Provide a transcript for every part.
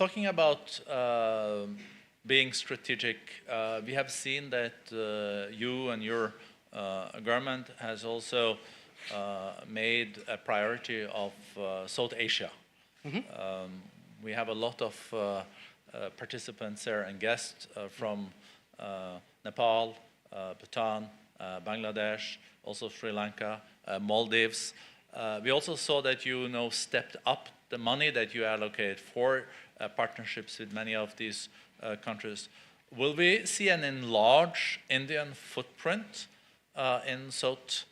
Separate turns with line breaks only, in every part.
talking about being strategic, we have seen that you and your government has also made a priority of South Asia. We have a lot of participants there and guests from Nepal, Bhutan, Bangladesh, also Sri Lanka, Maldives. We also saw that you now stepped up the money that you allocate for partnerships with many of these countries. Will we see an enlarged Indian footprint in South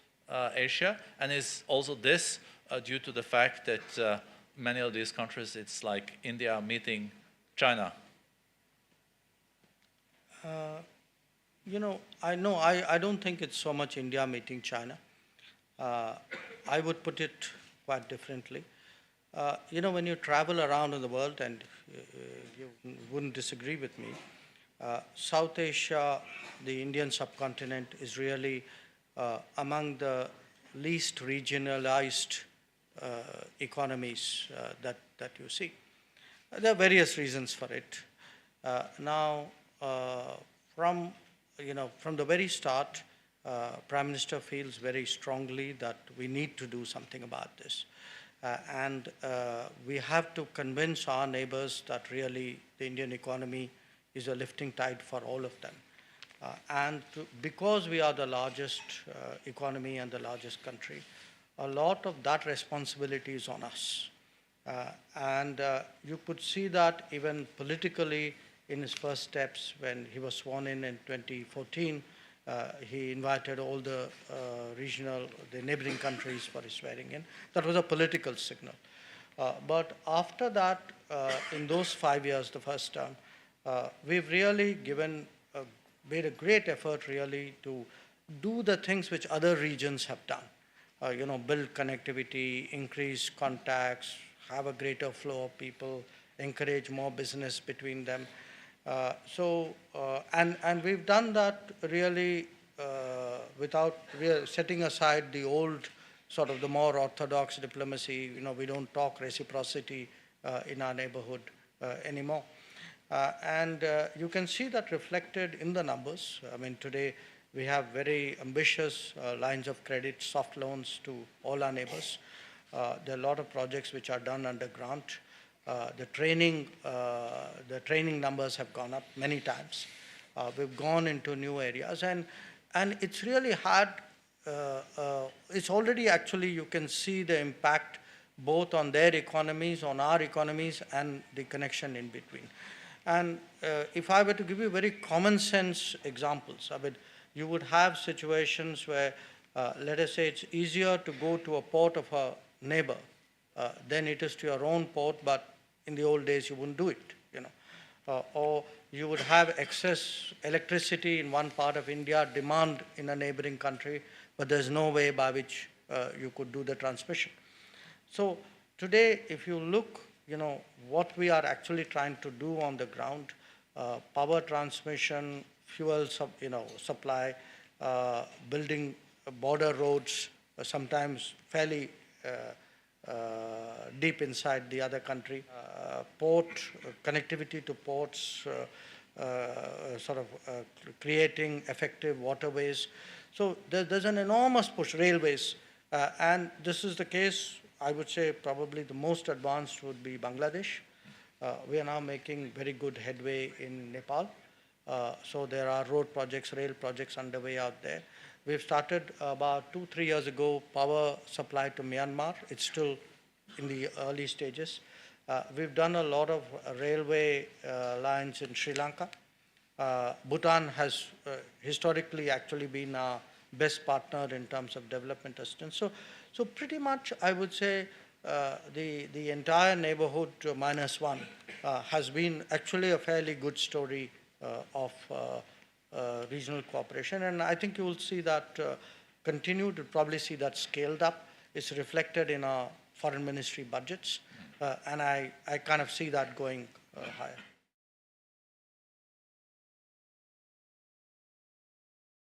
Asia? And is also this due to the fact that many of these countries, it's like India meeting China?
I don't think it's so much India meeting China. I would put it quite differently. When you travel around in the world, and you wouldn't disagree with me, South Asia, the Indian subcontinent, is really among the least regionalized economies that you see. There are various reasons for it. From the very start, Prime Minister feels very strongly that we need to do something about this. And we have to convince our neighbors that really the Indian economy is a lifting tide for all of them. Because we are the largest economy and the largest country, a lot of that responsibility is on us. You could see that even politically in his first steps when he was sworn in 2014. He invited all the the neighboring countries for his swearing in. That was a political signal. But after that, in those 5 years, the first term, we've really made a great effort really to do the things which other regions have done. Build connectivity, increase contacts, have a greater flow of people, encourage more business between them. And we've done that really without setting aside the old sort of the more orthodox diplomacy. We don't talk reciprocity in our neighborhood anymore. You can see that reflected in the numbers. I mean, today we have very ambitious lines of credit, soft loans to all our neighbors. There are a lot of projects which are done under grant. The training numbers have gone up many times. We've gone into new areas, and it's really had. It's already actually you can see the impact both on their economies, on our economies, and the connection in between. And if I were to give you very common sense examples, you would have situations where, let us say, it's easier to go to a port of a neighbor than it is to your own port, but in the old days, you wouldn't do it, or you would have excess electricity in one part of India, demand in a neighboring country, but there's no way by which you could do the transmission. So today, if you look, what we are actually trying to do on the ground, power transmission, fuel supply, building border roads, sometimes fairly deep inside the other country, port connectivity to ports, creating effective waterways. So there's an enormous push, railways, and this is the case. I would say probably the most advanced would be Bangladesh. We are now making very good headway in Nepal. So there are road projects, rail projects underway out there. We've started about 2-3 years ago power supply to Myanmar. It's still in the early stages. We've done a lot of railway lines in Sri Lanka. Bhutan has historically actually been our best partner in terms of development assistance. So pretty much I would say the entire neighborhood minus one has been actually a fairly good story of regional cooperation, and I think you will see that continue to probably see that scaled up. It's reflected in our foreign ministry budgets, and I kind of see that going higher.